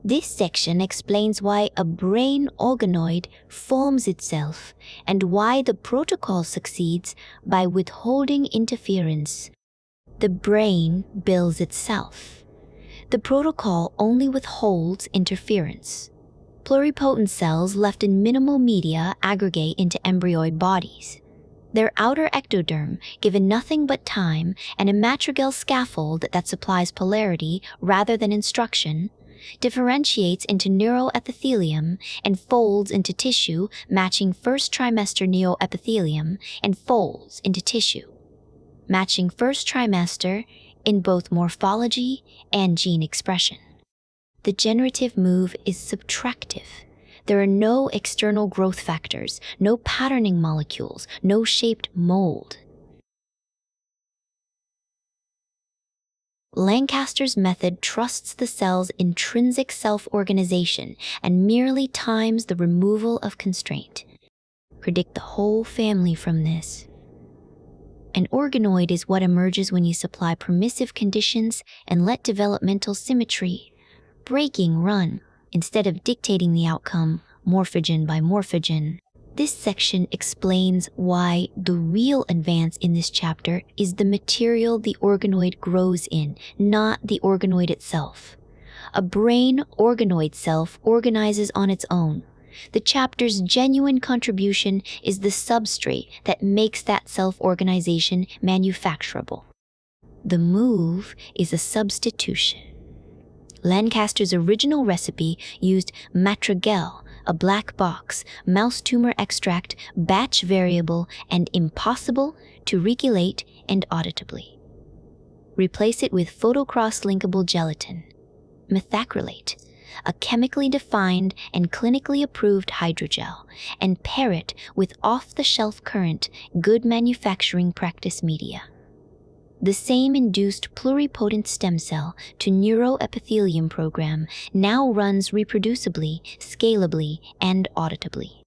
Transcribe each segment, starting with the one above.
This section explains why a brain organoid forms itself and why the protocol succeeds by withholding interference. The brain builds itself. The protocol only withholds interference. Pluripotent cells left in minimal media aggregate into embryoid bodies. Their outer ectoderm, given nothing but time and a matrigel scaffold that supplies polarity rather than instruction, differentiates into neuroepithelium and folds into tissue matching first trimester neoepithelium and folds into tissue, matching first trimester in both morphology and gene expression. The generative move is subtractive. There are no external growth factors, no patterning molecules, no shaped mold. Lancaster's method trusts the cell's intrinsic self-organization and merely times the removal of constraint. Predict the whole family from this. An organoid is what emerges when you supply permissive conditions and let developmental symmetry, breaking, run, instead of dictating the outcome, morphogen by morphogen. This section explains why the real advance in this chapter is the material the organoid grows in, not the organoid itself. A brain organoid self organizes on its own. The chapter's genuine contribution is the substrate that makes that self-organization manufacturable. The move is a substitution. Lancaster's original recipe used matrigel, a black box, mouse tumor extract, batch variable, and impossible to regulate and auditably. Replace it with photocross-linkable gelatin, methacrylate, a chemically defined and clinically approved hydrogel, and pair it with off-the-shelf current, good manufacturing practice media. The same induced pluripotent stem cell to neuroepithelium program now runs reproducibly, scalably, and auditably.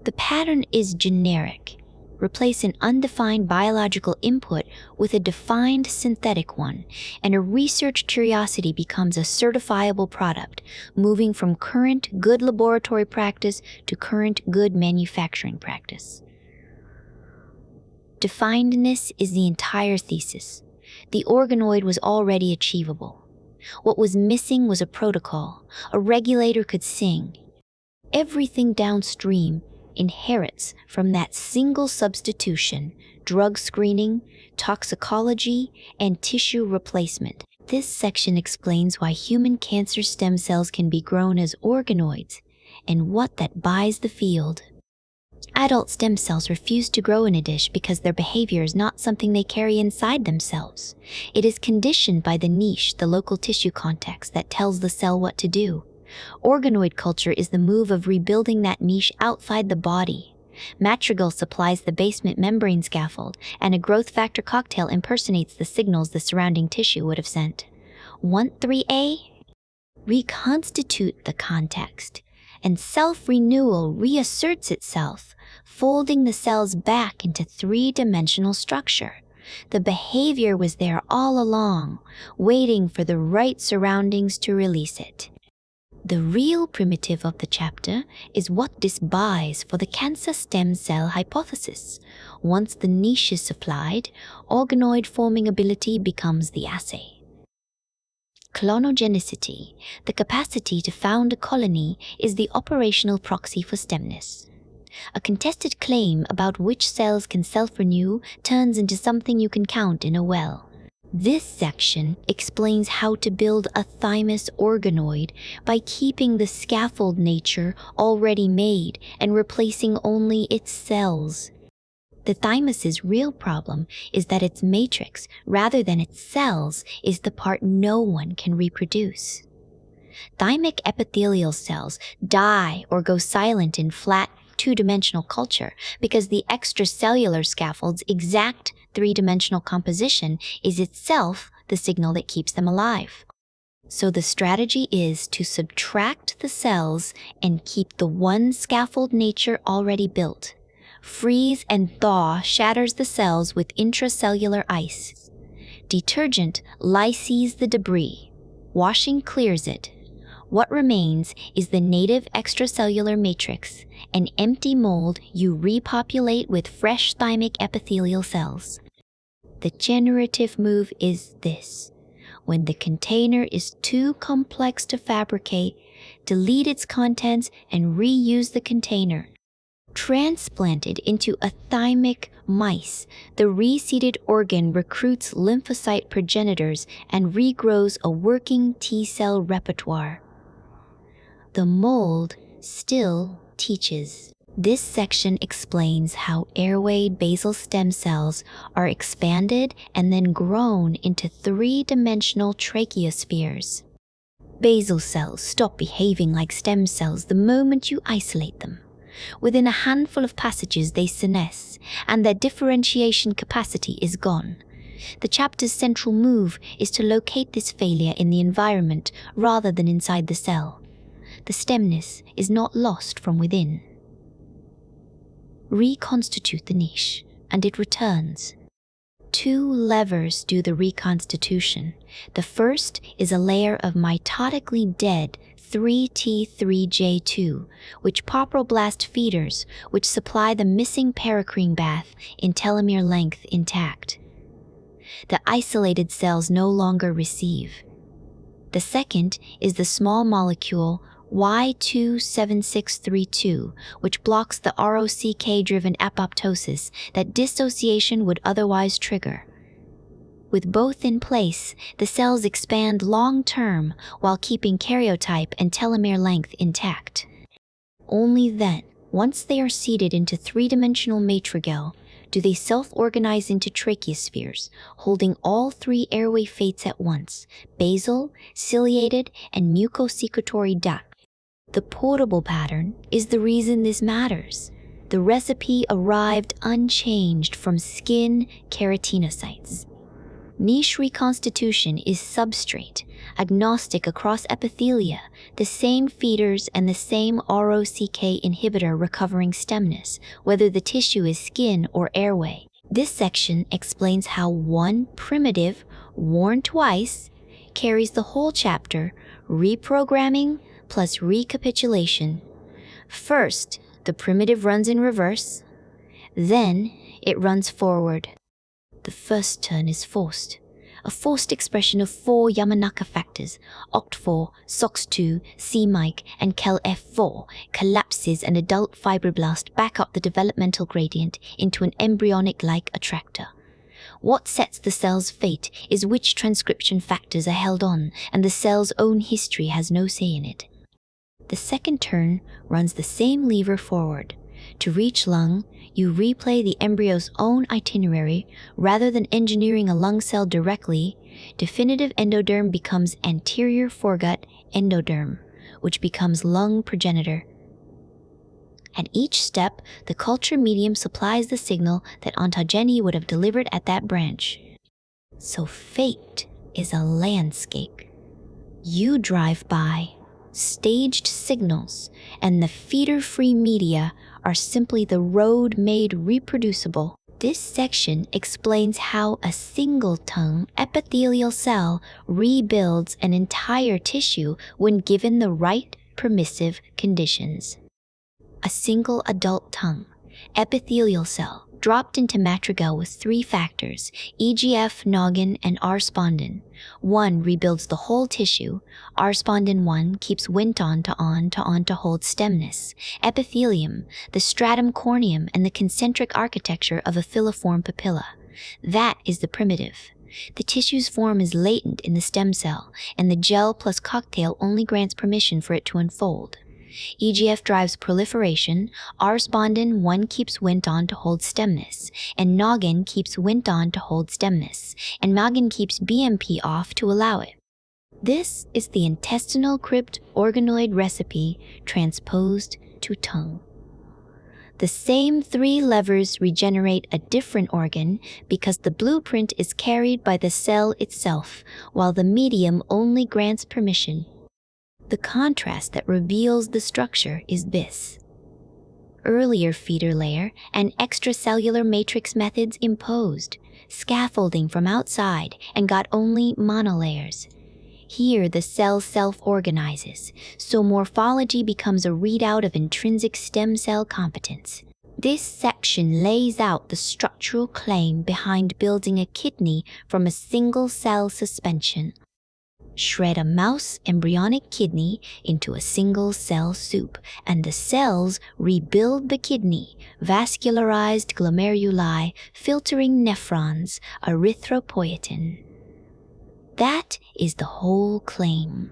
The pattern is generic. Replace an undefined biological input with a defined synthetic one, and a research curiosity becomes a certifiable product, moving from current good laboratory practice to current good manufacturing practice. Definedness is the entire thesis. The organoid was already achievable. What was missing was a protocol. A regulator could sing. Everything downstream inherits from that single substitution: drug screening, toxicology, and tissue replacement. This section explains why human cancer stem cells can be grown as organoids and what that buys the field. Adult stem cells refuse to grow in a dish because their behavior is not something they carry inside themselves. It is conditioned by the niche, the local tissue context that tells the cell what to do. Organoid culture is the move of rebuilding that niche outside the body. Matrigel supplies the basement membrane scaffold, and a growth factor cocktail impersonates the signals the surrounding tissue would have sent. Want 3A? Reconstitute the context, and self-renewal reasserts itself, folding the cells back into three-dimensional structure. The behavior was there all along, waiting for the right surroundings to release it. The real primitive of the chapter is what this buys for the cancer stem cell hypothesis. Once the niche is supplied, organoid forming ability becomes the assay. Clonogenicity, the capacity to found a colony, is the operational proxy for stemness. A contested claim about which cells can self-renew turns into something you can count in a well. This section explains how to build a thymus organoid by keeping the scaffold nature already made and replacing only its cells. The thymus's real problem is that its matrix, rather than its cells, is the part no one can reproduce. Thymic epithelial cells die or go silent in flat, two-dimensional culture because the extracellular scaffold's exact three-dimensional composition is itself the signal that keeps them alive. So the strategy is to subtract the cells and keep the one scaffold nature already built. Freeze and thaw shatters the cells with intracellular ice. Detergent lyses the debris. Washing clears it. What remains is the native extracellular matrix, an empty mold you repopulate with fresh thymic epithelial cells. The generative move is this. When the container is too complex to fabricate, delete its contents and reuse the container. Transplanted into a thymic mice, the reseeded organ recruits lymphocyte progenitors and regrows a working T-cell repertoire. The mold still teaches. This section explains how airwayed basal stem cells are expanded and then grown into three-dimensional tracheospheres. Basal cells stop behaving like stem cells the moment you isolate them. Within a handful of passages they senesce, and their differentiation capacity is gone. The chapter's central move is to locate this failure in the environment rather than inside the cell. The stemness is not lost from within. Reconstitute the niche, and it returns. Two levers do the reconstitution. The first is a layer of mitotically dead 3T3J2, which poporoblast feeders, which supply the missing paracrine bath in telomere length intact. The isolated cells no longer receive. The second is the small molecule Y27632, which blocks the ROCK-driven apoptosis that dissociation would otherwise trigger. With both in place, the cells expand long-term while keeping karyotype and telomere length intact. Only then, once they are seeded into three-dimensional matrigel, do they self-organize into tracheospheres, holding all three airway fates at once: basal, ciliated, and mucosecretory duct. The portable pattern is the reason this matters. The recipe arrived unchanged from skin keratinocytes. Niche reconstitution is substrate, agnostic across epithelia, the same feeders and the same ROCK inhibitor recovering stemness, whether the tissue is skin or airway. This section explains how one primitive, worn twice, carries the whole chapter, reprogramming plus recapitulation. First, the primitive runs in reverse, then it runs forward. The first turn is forced, a forced expression of four Yamanaka factors, OCT4, SOX2, CMYC, and KELF4, collapses an adult fibroblast back up the developmental gradient into an embryonic-like attractor. What sets the cell's fate is which transcription factors are held on, and the cell's own history has no say in it. The second turn runs the same lever forward. To reach lung, you replay the embryo's own itinerary rather than engineering a lung cell directly. Definitive endoderm becomes anterior foregut endoderm, which becomes lung progenitor. At each step, the culture medium supplies the signal that ontogeny would have delivered at that branch. So fate is a landscape. You drive by. Staged signals and the feeder-free media are simply the road made reproducible. This section explains how a single-tongue epithelial cell rebuilds an entire tissue when given the right permissive conditions. A single adult tongue, epithelial cell, dropped into matrigel with three factors, EGF, noggin, and R-spondin. One rebuilds the whole tissue. R-spondin 1 keeps Wnt on to hold stemness. Epithelium, the stratum corneum, and the concentric architecture of a filiform papilla. That is the primitive. The tissue's form is latent in the stem cell, and the gel plus cocktail only grants permission for it to unfold. EGF drives proliferation, R-spondin 1 keeps Wnt on to hold stemness, and noggin keeps Wnt on to hold stemness, and noggin keeps BMP off to allow it. This is the intestinal crypt organoid recipe transposed to tongue. The same three levers regenerate a different organ because the blueprint is carried by the cell itself, while the medium only grants permission. The contrast that reveals the structure is this. Earlier feeder layer and extracellular matrix methods imposed, scaffolding from outside and got only monolayers. Here, the cell self-organizes, so morphology becomes a readout of intrinsic stem cell competence. This section lays out the structural claim behind building a kidney from a single-cell suspension. Shred a mouse embryonic kidney into a single-cell soup, and the cells rebuild the kidney, vascularized glomeruli, filtering nephrons, erythropoietin. That is the whole claim.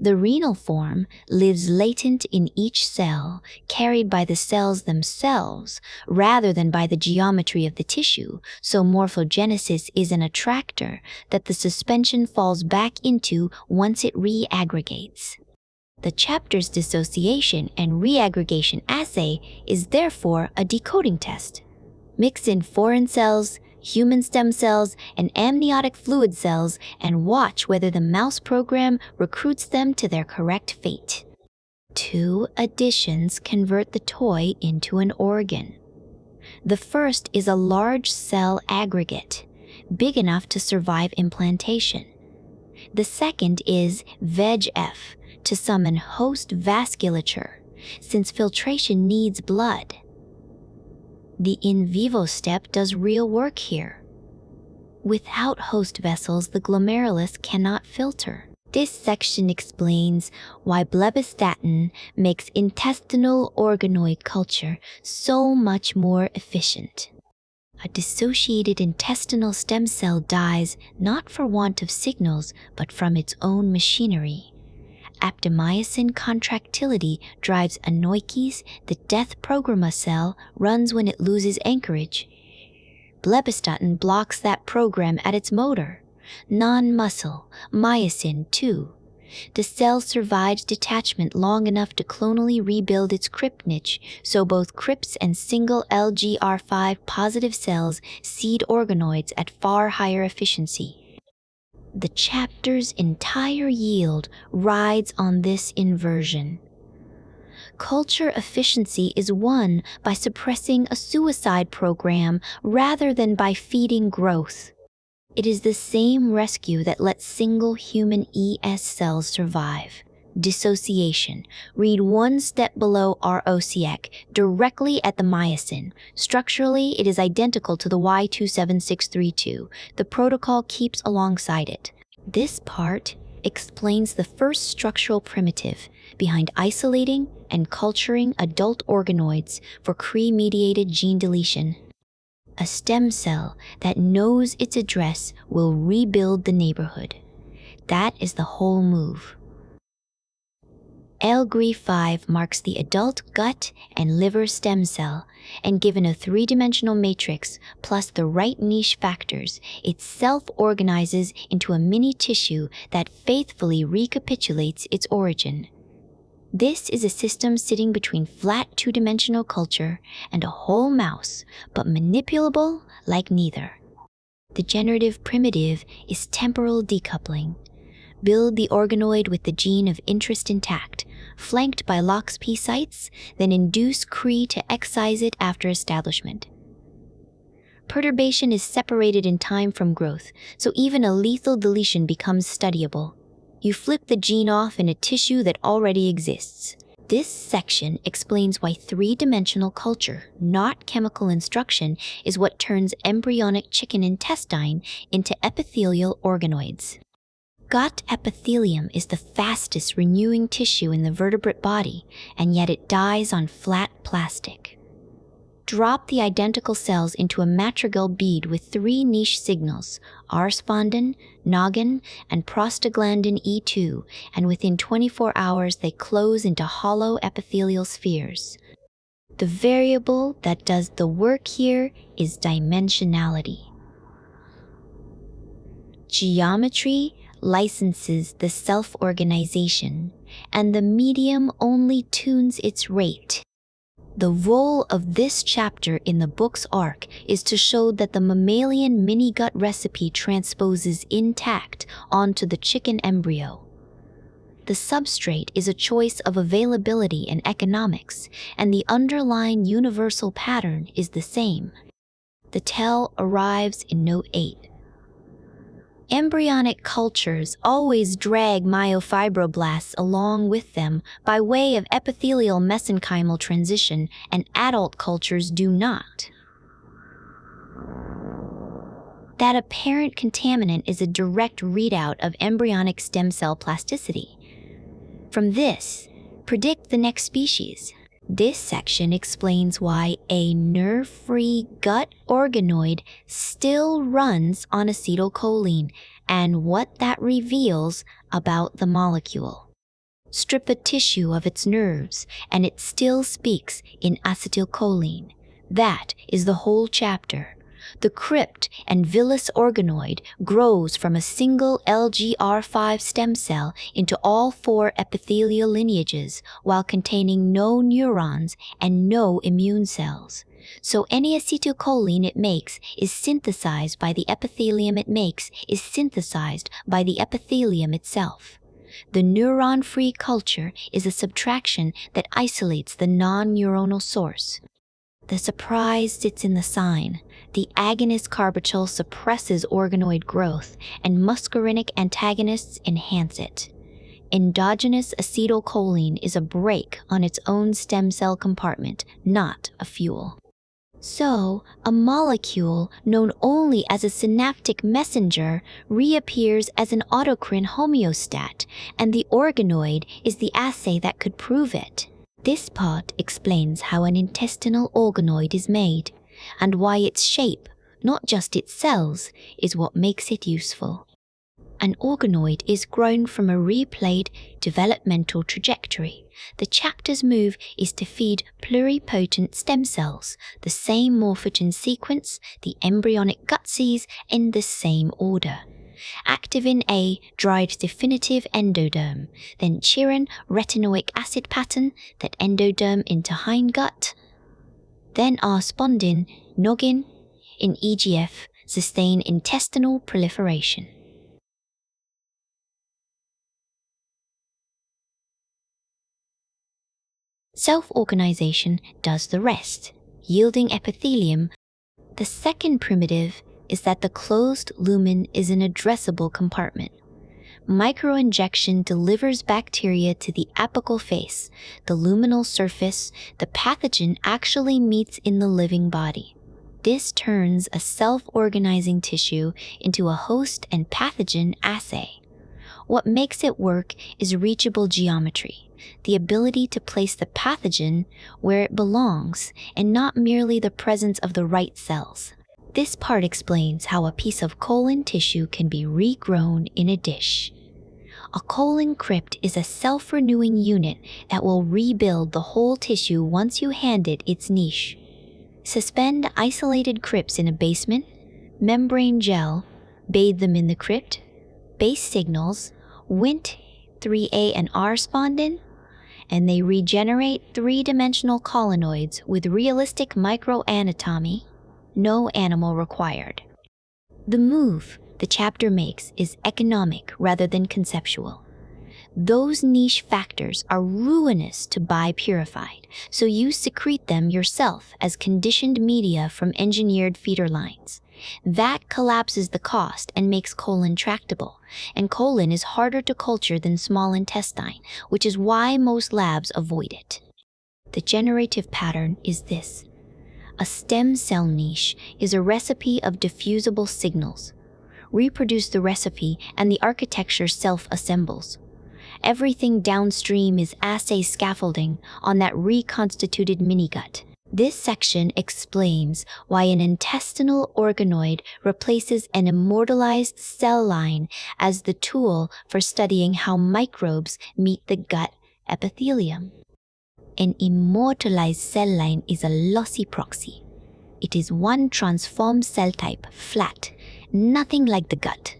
The renal form lives latent in each cell, carried by the cells themselves, rather than by the geometry of the tissue, so morphogenesis is an attractor that the suspension falls back into once it reaggregates. The chapter's dissociation and reaggregation assay is therefore a decoding test. Mix in foreign cells, human stem cells, and amniotic fluid cells, and watch whether the mouse program recruits them to their correct fate. 2 additions convert the toy into an organ. The first is a large cell aggregate, big enough to survive implantation. The second is VEGF, to summon host vasculature, since filtration needs blood. The in vivo step does real work here. Without host vessels, the glomerulus cannot filter. This section explains why blebistatin makes intestinal organoid culture so much more efficient. A dissociated intestinal stem cell dies not for want of signals, but from its own machinery. Aptomyosin contractility drives anoikes, the death programma cell runs when it loses anchorage. Blebistatin blocks that program at its motor. Non-muscle, myosin too. The cell survives detachment long enough to clonally rebuild its crypt niche, so both crypts and single LGR5 positive cells seed organoids at far higher efficiency. The chapter's entire yield rides on this inversion. Culture efficiency is won by suppressing a suicide program rather than by feeding growth. It is the same rescue that lets single human ES cells survive. Dissociation. Read one step below ROCEC, directly at the myosin. Structurally, it is identical to the Y27632. The protocol keeps alongside it. This part explains the first structural primitive behind isolating and culturing adult organoids for Cre-mediated gene deletion. A stem cell that knows its address will rebuild the neighborhood. That is the whole move. LGR5 marks the adult gut and liver stem cell, and given a 3-dimensional matrix plus the right niche factors, it self-organizes into a mini tissue that faithfully recapitulates its origin. This is a system sitting between flat 2-dimensional culture and a whole mouse, but manipulable like neither. The generative primitive is temporal decoupling. Build the organoid with the gene of interest intact, flanked by LOXP sites, then induce Cre to excise it after establishment. Perturbation is separated in time from growth, so even a lethal deletion becomes studyable. You flip the gene off in a tissue that already exists. This section explains why 3-dimensional culture, not chemical instruction, is what turns embryonic chicken intestine into epithelial organoids. Gut epithelium is the fastest renewing tissue in the vertebrate body, and yet it dies on flat plastic. Drop the identical cells into a matrigal bead with 3 niche signals, R-spondin, noggin, and prostaglandin E2, and within 24 hours they close into hollow epithelial spheres. The variable that does the work here is dimensionality. Geometry licenses the self-organization, and the medium only tunes its rate. The role of this chapter in the book's arc is to show that the mammalian mini-gut recipe transposes intact onto the chicken embryo. The substrate is a choice of availability and economics, and the underlying universal pattern is the same. The tell arrives in Note 8. Embryonic cultures always drag myofibroblasts along with them by way of epithelial mesenchymal transition, and adult cultures do not. That apparent contaminant is a direct readout of embryonic stem cell plasticity. From this, predict the next species. This section explains why a nerve-free gut organoid still runs on acetylcholine and what that reveals about the molecule. Strip a tissue of its nerves and it still speaks in acetylcholine. That is the whole chapter. The crypt and villus organoid grows from a single LGR5 stem cell into all 4 epithelial lineages while containing no neurons and no immune cells. So any acetylcholine it makes is synthesized by the epithelium it makes is synthesized by the epithelium itself. The neuron-free culture is a subtraction that isolates the non-neuronal source. The surprise sits in the sign. The agonist carbachol suppresses organoid growth, and muscarinic antagonists enhance it. Endogenous acetylcholine is a brake on its own stem cell compartment, not a fuel. So, a molecule known only as a synaptic messenger reappears as an autocrine homeostat, and the organoid is the assay that could prove it. This part explains how an intestinal organoid is made, and why its shape, not just its cells, is what makes it useful. An organoid is grown from a replayed developmental trajectory. The chapter's move is to feed pluripotent stem cells, the same morphogen sequence the embryonic gut sees in the same order. Activin A drives definitive endoderm, then chirin retinoic acid pattern that endoderm into hindgut, then R-spondin, noggin, in EGF sustain intestinal proliferation. Self-organization does the rest, yielding epithelium. The second primitive is that the closed lumen is an addressable compartment. Microinjection delivers bacteria to the apical face, the luminal surface. The pathogen actually meets in the living body. This turns a self-organizing tissue into a host and pathogen assay. What makes it work is reachable geometry, the ability to place the pathogen where it belongs and not merely the presence of the right cells. This part explains how a piece of colon tissue can be regrown in a dish. A colon crypt is a self-renewing unit that will rebuild the whole tissue once you hand it its niche. Suspend isolated crypts in a basement, membrane gel, bathe them in the crypt, base signals, Wnt, 3A and R-spondin, and they regenerate 3-dimensional collonoids with realistic microanatomy, no animal required. The move the chapter makes is economic rather than conceptual. Those niche factors are ruinous to buy purified, so you secrete them yourself as conditioned media from engineered feeder lines. That collapses the cost and makes colon tractable, and colon is harder to culture than small intestine, which is why most labs avoid it. The generative pattern is this. A stem cell niche is a recipe of diffusible signals. Reproduce the recipe and the architecture self-assembles. Everything downstream is assay scaffolding on that reconstituted minigut. This section explains why an intestinal organoid replaces an immortalized cell line as the tool for studying how microbes meet the gut epithelium. An immortalized cell line is a lossy proxy. It is one transformed cell type, flat, nothing like the gut.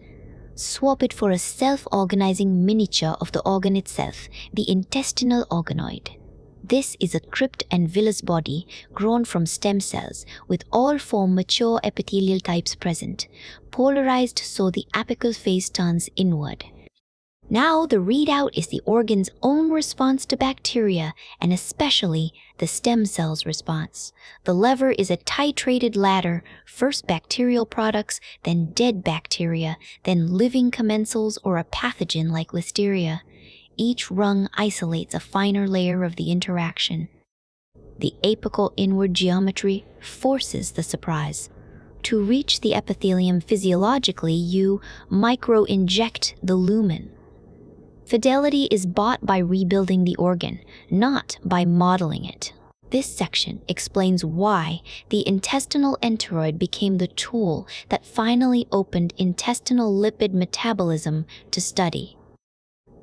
Swap it for a self-organizing miniature of the organ itself, the intestinal organoid. This is a crypt and villus body grown from stem cells with all 4 mature epithelial types present, polarized so the apical face turns inward. Now the readout is the organ's own response to bacteria, and especially the stem cell's response. The lever is a titrated ladder, first bacterial products, then dead bacteria, then living commensals or a pathogen like listeria. Each rung isolates a finer layer of the interaction. The apical inward geometry forces the surprise. To reach the epithelium physiologically, you micro-inject the lumen. Fidelity is bought by rebuilding the organ, not by modeling it. This section explains why the intestinal enteroid became the tool that finally opened intestinal lipid metabolism to study.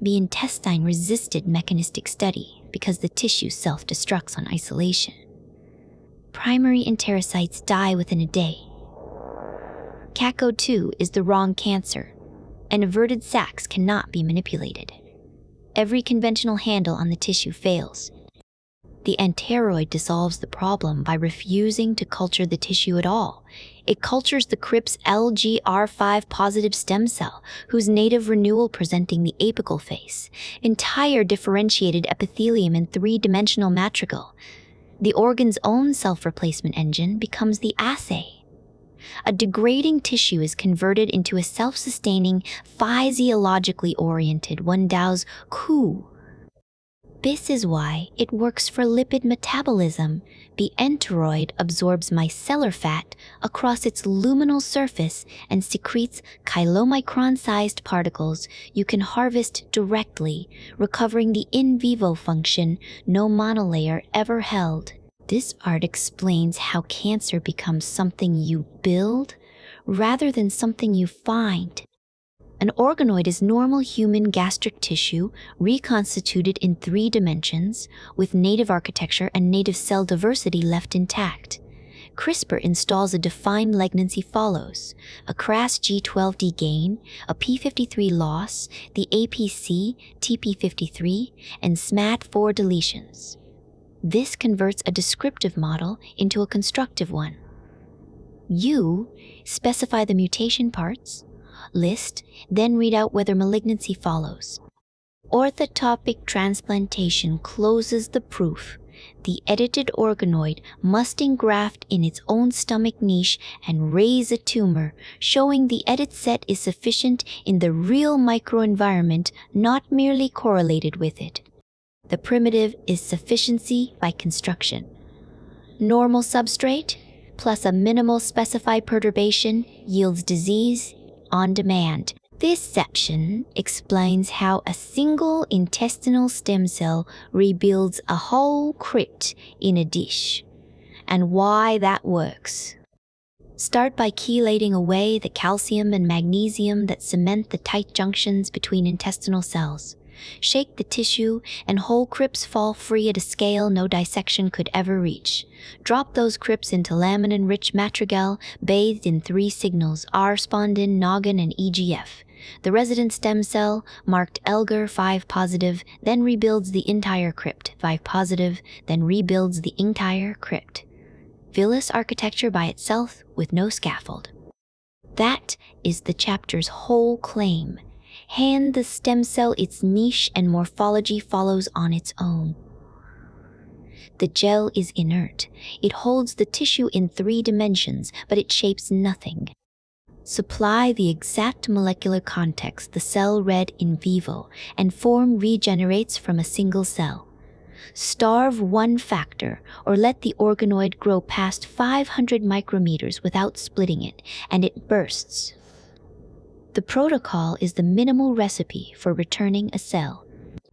The intestine resisted mechanistic study because the tissue self-destructs on isolation. Primary enterocytes die within a day. CACO2 is the wrong cancer, and averted sacs cannot be manipulated. Every conventional handle on the tissue fails. The enteroid dissolves the problem by refusing to culture the tissue at all. It cultures the crypt's LGR5 positive stem cell, whose native renewal presenting the apical face, entire differentiated epithelium in three-dimensional matricle. The organ's own self-replacement engine becomes the assay. A degrading tissue is converted into a self-sustaining, physiologically oriented Wendow's coup. This is why it works for lipid metabolism. The enteroid absorbs micellar fat across its luminal surface and secretes chylomicron-sized particles you can harvest directly, recovering the in vivo function no monolayer ever held. This art explains how cancer becomes something you build rather than something you find. An organoid is normal human gastric tissue reconstituted in 3 dimensions with native architecture and native cell diversity left intact. CRISPR installs a defined malignancy follows, a crass G12D gain, a p53 loss, the APC, TP53, and SMAD4 deletions. This converts a descriptive model into a constructive one. You specify the mutation parts, list, then read out whether malignancy follows. Orthotopic transplantation closes the proof. The edited organoid must engraft in its own stomach niche and raise a tumor, showing the edit set is sufficient in the real microenvironment, not merely correlated with it. The primitive is sufficiency by construction. Normal substrate plus a minimal specified perturbation yields disease on demand. This section explains how a single intestinal stem cell rebuilds a whole crypt in a dish, and why that works. Start by chelating away the calcium and magnesium that cement the tight junctions between intestinal cells. Shake the tissue, and whole crypts fall free at a scale no dissection could ever reach. Drop those crypts into laminin-rich matrigel, bathed in 3 signals, R-spondin, noggin, and EGF. The resident stem cell, marked Elgar 5 positive, then rebuilds the entire crypt, 5 positive, then rebuilds the entire crypt. Villus architecture by itself with no scaffold. That is the chapter's whole claim. Hand the stem cell its niche and morphology follows on its own. The gel is inert. It holds the tissue in 3 dimensions, but it shapes nothing. Supply the exact molecular context the cell read in vivo, and form regenerates from a single cell. Starve one factor, or let the organoid grow past 500 micrometers without splitting it, and it bursts. The protocol is the minimal recipe for returning a cell.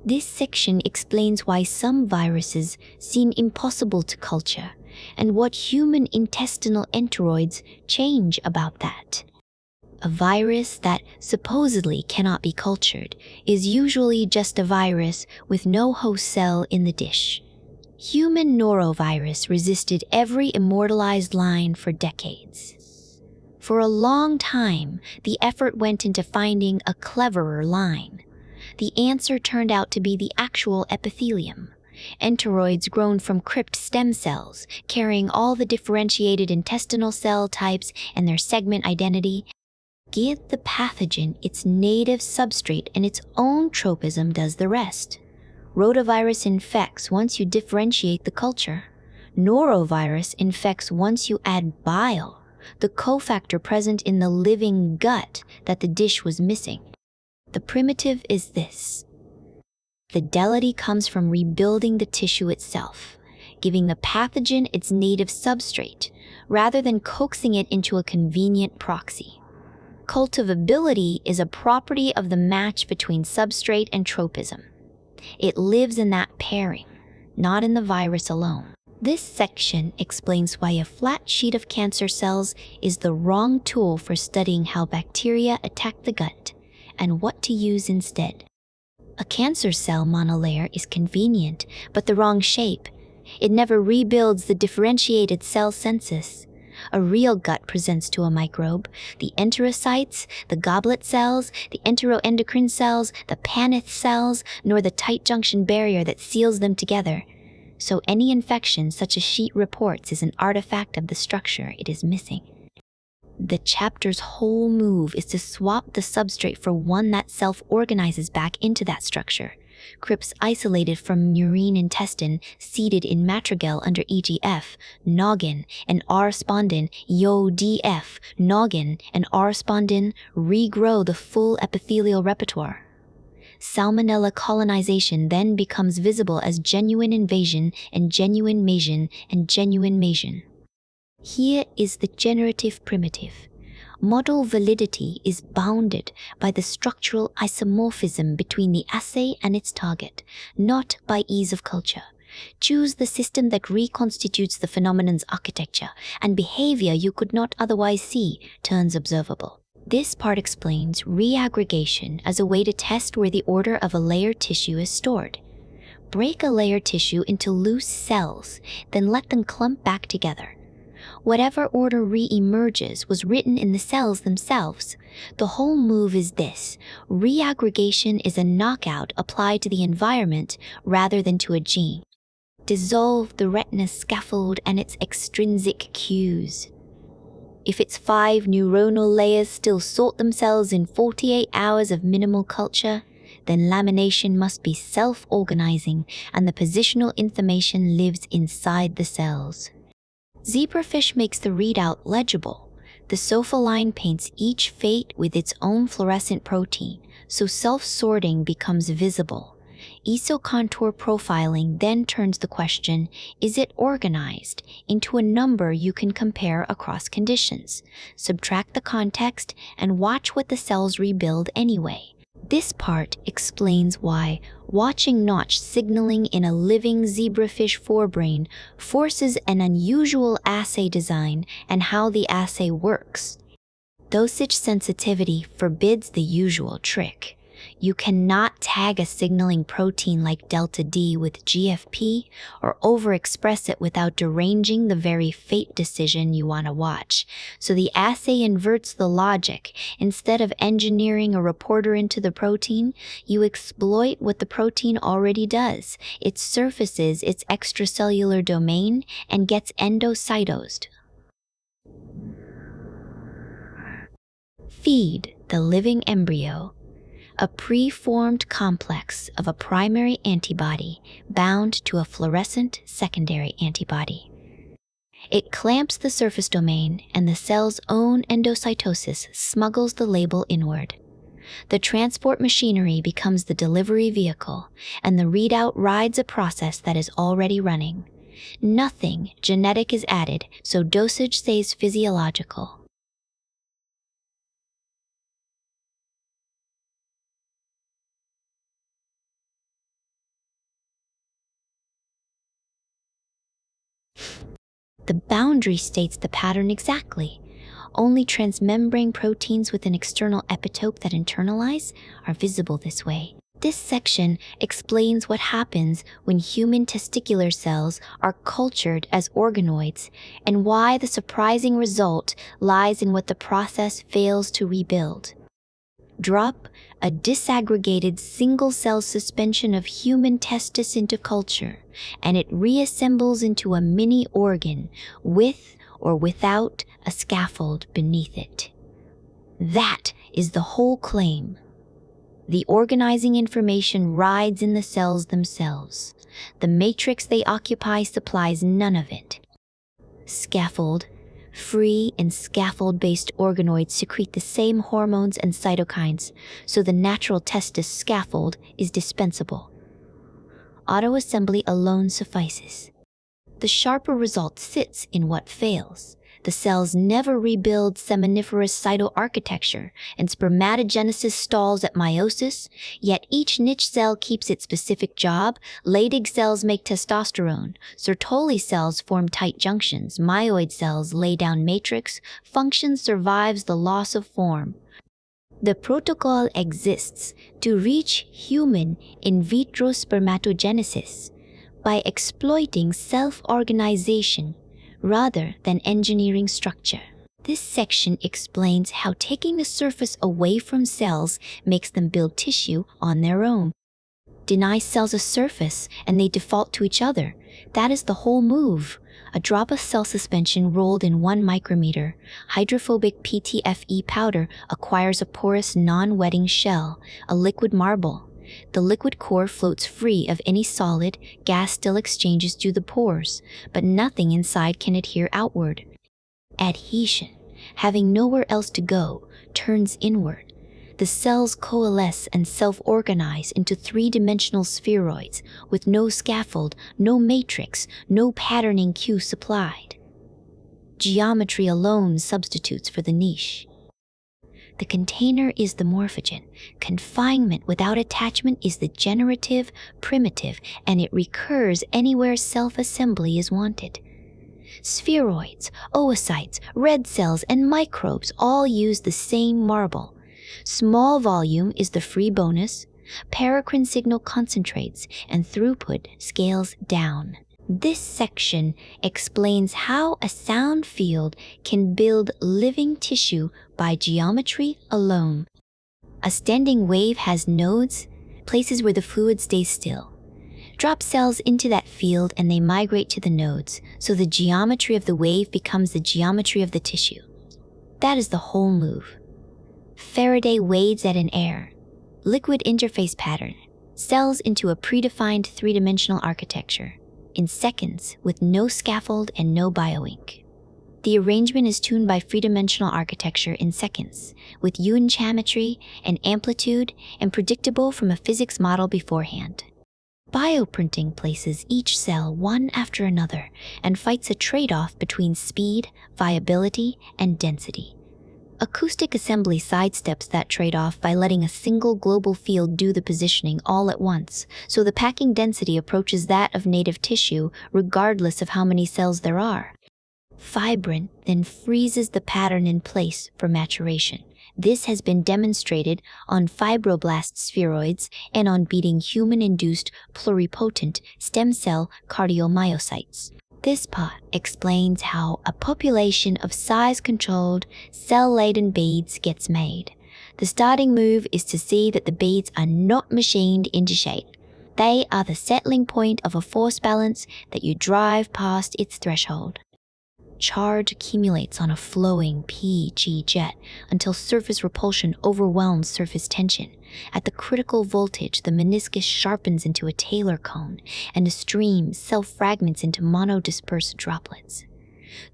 This section explains why some viruses seem impossible to culture, and what human intestinal enteroids change about that. A virus that supposedly cannot be cultured is usually just a virus with no host cell in the dish. Human norovirus resisted every immortalized line for decades. For a long time, the effort went into finding a cleverer line. The answer turned out to be the actual epithelium. Enteroids grown from crypt stem cells, carrying all the differentiated intestinal cell types and their segment identity. Give the pathogen its native substrate and its own tropism does the rest. Rotavirus infects once you differentiate the culture. Norovirus infects once you add bile, the cofactor present in the living gut that the dish was missing. The primitive is this. Fidelity comes from rebuilding the tissue itself, giving the pathogen its native substrate, rather than coaxing it into a convenient proxy. Cultivability is a property of the match between substrate and tropism. It lives in that pairing, not in the virus alone. This section explains why a flat sheet of cancer cells is the wrong tool for studying how bacteria attack the gut and what to use instead. A cancer cell monolayer is convenient, but the wrong shape. It never rebuilds the differentiated cell census. A real gut presents to a microbe the enterocytes, the goblet cells, the enteroendocrine cells, the Paneth cells, nor the tight junction barrier that seals them together. So any infection such a sheet reports is an artifact of the structure it is missing. The chapter's whole move is to swap the substrate for one that self-organizes back into that structure. Crypts isolated from murine intestine, seated in matrigel under EGF, noggin, and R-spondin, YoDF, noggin, and R-spondin regrow the full epithelial repertoire. Salmonella colonization then becomes visible as genuine invasion and genuine masion and genuine masion. Here is the generative primitive. Model validity is bounded by the structural isomorphism between the assay and its target, not by ease of culture. Choose the system that reconstitutes the phenomenon's architecture, and behavior you could not otherwise see turns observable. This part explains reaggregation as a way to test where the order of a layered tissue is stored. Break a layered tissue into loose cells, then let them clump back together. Whatever order re-emerges was written in the cells themselves. The whole move is this. Reaggregation is a knockout applied to the environment rather than to a gene. Dissolve the retina scaffold and its extrinsic cues. If its 5 neuronal layers still sort themselves in 48 hours of minimal culture, then lamination must be self-organizing and the positional information lives inside the cells. Zebrafish makes the readout legible. The SOFA line paints each fate with its own fluorescent protein, so self-sorting becomes visible. Isocontour profiling then turns the question, is it organized, into a number you can compare across conditions. Subtract the context and watch what the cells rebuild anyway. This part explains why watching notch signaling in a living zebrafish forebrain forces an unusual assay design and how the assay works. Dosage sensitivity forbids the usual trick. You cannot tag a signaling protein like delta D with GFP or overexpress it without deranging the very fate decision you want to watch. So the assay inverts the logic. Instead of engineering a reporter into the protein, you exploit what the protein already does. It surfaces its extracellular domain and gets endocytosed. Feed the living embryo a preformed complex of a primary antibody bound to a fluorescent secondary antibody. It clamps the surface domain, and the cell's own endocytosis smuggles the label inward. The transport machinery becomes the delivery vehicle, and the readout rides a process that is already running. Nothing genetic is added, so dosage stays physiological. The boundary states the pattern exactly. Only transmembrane proteins with an external epitope that internalize are visible this way. This section explains what happens when human testicular cells are cultured as organoids and why the surprising result lies in what the process fails to rebuild. Drop a disaggregated single-cell suspension of human testis into culture, and it reassembles into a mini organ with or without a scaffold beneath it. That is the whole claim. The organizing information rides in the cells themselves. The matrix they occupy supplies none of it. Scaffold, free and scaffold-based organoids secrete the same hormones and cytokines, so the natural testis scaffold is dispensable. Autoassembly alone suffices. The sharper result sits in what fails. The cells never rebuild seminiferous cytoarchitecture, and spermatogenesis stalls at meiosis, yet each niche cell keeps its specific job. Leydig cells make testosterone, Sertoli cells form tight junctions, myoid cells lay down matrix, function survives the loss of form. The protocol exists to reach human in vitro spermatogenesis by exploiting self-organization rather than engineering structure. This section explains how taking the surface away from cells makes them build tissue on their own. Deny cells a surface and they default to each other. That is the whole move. A drop of cell suspension rolled in 1 micrometer, hydrophobic PTFE powder acquires a porous non-wetting shell, a liquid marble. The liquid core floats free of any solid, gas still exchanges through the pores, but nothing inside can adhere outward. Adhesion, having nowhere else to go, turns inward. The cells coalesce and self-organize into 3-dimensional spheroids with no scaffold, no matrix, no patterning cue supplied. Geometry alone substitutes for the niche. The container is the morphogen. Confinement without attachment is the generative, primitive, and it recurs anywhere self-assembly is wanted. Spheroids, oocytes, red cells, and microbes all use the same marble. Small volume is the free bonus, paracrine signal concentrates, and throughput scales down. This section explains how a sound field can build living tissue by geometry alone. A standing wave has nodes, places where the fluid stays still. Drop cells into that field and they migrate to the nodes, so the geometry of the wave becomes the geometry of the tissue. That is the whole move. Faraday wades at an air, liquid interface pattern, cells into a predefined 3-dimensional architecture, in seconds with no scaffold and no bioink. The arrangement is tuned by 3-dimensional architecture in seconds, with geometry and amplitude and predictable from a physics model beforehand. Bioprinting places each cell one after another and fights a trade-off between speed, viability, and density. Acoustic assembly sidesteps that trade-off by letting a single global field do the positioning all at once, so the packing density approaches that of native tissue regardless of how many cells there are. Fibrin then freezes the pattern in place for maturation. This has been demonstrated on fibroblast spheroids and on beating human-induced pluripotent stem cell cardiomyocytes. This part explains how a population of size-controlled, cell-laden beads gets made. The starting move is to see that the beads are not machined into shape. They are the settling point of a force balance that you drive past its threshold. Charge accumulates on a flowing PG jet until surface repulsion overwhelms surface tension. At the critical voltage, the meniscus sharpens into a Taylor cone, and a stream self-fragments into monodispersed droplets.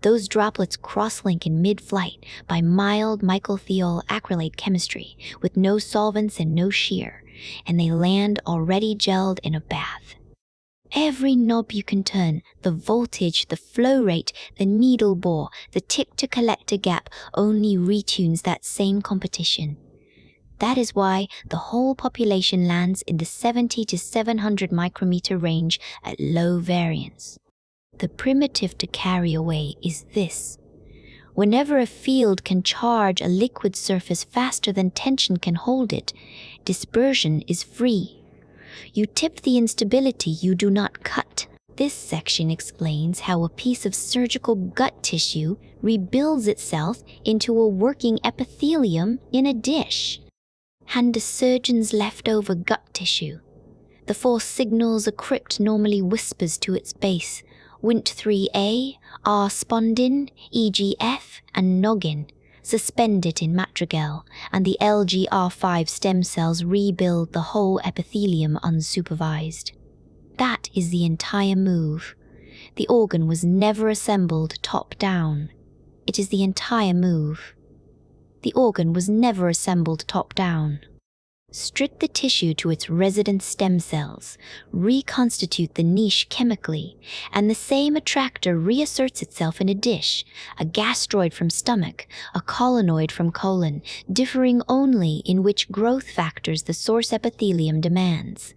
Those droplets cross-link in mid-flight by mild mycothiol acrylate chemistry with no solvents and no shear, and they land already gelled in a bath. Every knob you can turn, the voltage, the flow rate, the needle bore, the tip-to-collector gap only retunes that same competition. That is why the whole population lands in the 70 to 700 micrometer range at low variance. The primitive to carry away is this. Whenever a field can charge a liquid surface faster than tension can hold it, dispersion is free. You tip the instability, you do not cut. This section explains how a piece of surgical gut tissue rebuilds itself into a working epithelium in a dish. Hand a surgeon's leftover gut tissue. The force signals a crypt normally whispers to its base. Wnt3A, R spondin, EGF, and noggin. suspend it in matrigel, and the LGR5 stem cells rebuild the whole epithelium unsupervised. That is the entire move. The organ was never assembled top-down. It is the entire move. The organ was never assembled top-down. Strip the tissue to its resident stem cells, reconstitute the niche chemically, and the same attractor reasserts itself in a dish, a gastroid from stomach, a colonoid from colon, differing only in which growth factors the source epithelium demands.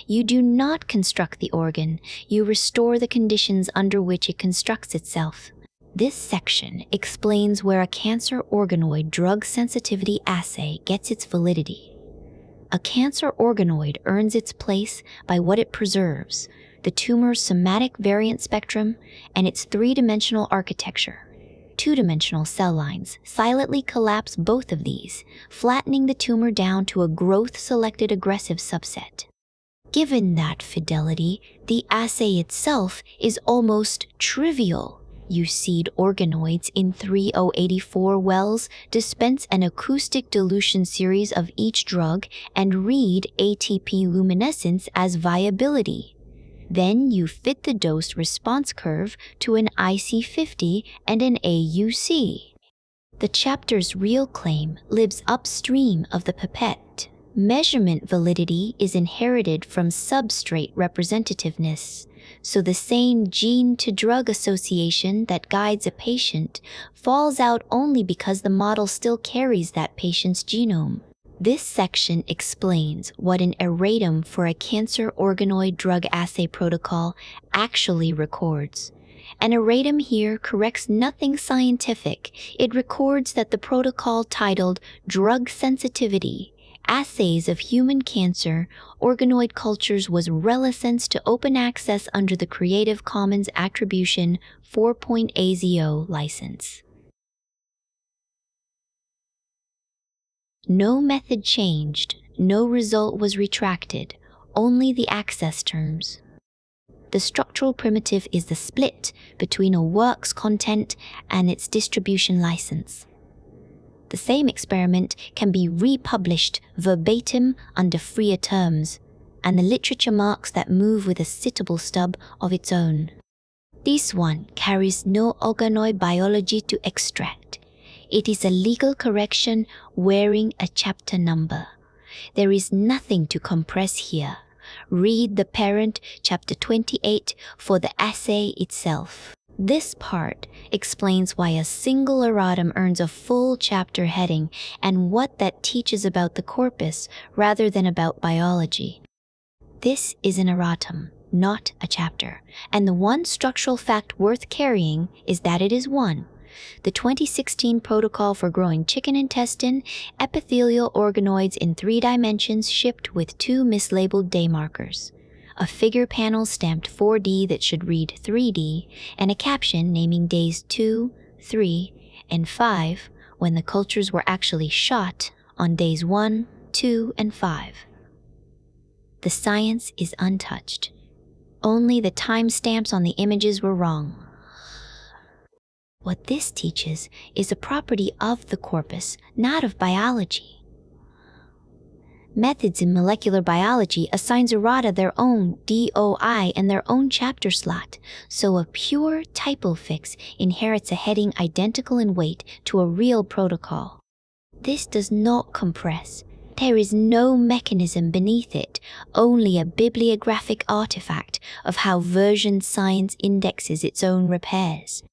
You do not construct the organ, you restore the conditions under which it constructs itself. This section explains where a cancer organoid drug sensitivity assay gets its validity. A cancer organoid earns its place by what it preserves, the tumor's somatic variant spectrum and its three-dimensional architecture. Two-dimensional cell lines silently collapse both of these, flattening the tumor down to a growth-selected aggressive subset. Given that fidelity, the assay itself is almost trivial. You seed organoids in 3084 wells, dispense an acoustic dilution series of each drug, and read ATP luminescence as viability. Then you fit the dose response curve to an IC50 and an AUC. The chapter's real claim lives upstream of the pipette. Measurement validity is inherited from substrate representativeness, so the sane gene-to-drug association that guides a patient falls out only because the model still carries that patient's genome. This section explains what an erratum for a cancer organoid drug assay protocol actually records. An erratum here corrects nothing scientific. It records that the protocol titled Drug Sensitivity Assays of Human Cancer Organoid Cultures was relicensed to open access under the Creative Commons Attribution 4.AZO license. No method changed, no result was retracted, only the access terms. The structural primitive is the split between a work's content and its distribution license. The same experiment can be republished verbatim under freer terms, and the literature marks that move with a citable stub of its own. This one carries no organoid biology to extract. It is a legal correction wearing a chapter number. There is nothing to compress here. Read the parent, chapter 28, for the assay itself. This part explains why a single erratum earns a full chapter heading and what that teaches about the corpus rather than about biology. This is an erratum, not a chapter, and the one structural fact worth carrying is that it is one. The 2016 protocol for growing chicken intestine, epithelial organoids in 3 dimensions shipped with 2 mislabeled day markers. A figure panel stamped 4D that should read 3D, and a caption naming days 2, 3, and 5 when the cultures were actually shot on days 1, 2, and 5. The science is untouched. Only the timestamps on the images were wrong. What this teaches is a property of the corpus, not of biology. Methods in molecular biology assigns errata their own DOI and their own chapter slot, so a pure typofix inherits a heading identical in weight to a real protocol. This does not compress. There is no mechanism beneath it, only a bibliographic artifact of how version science indexes its own repairs.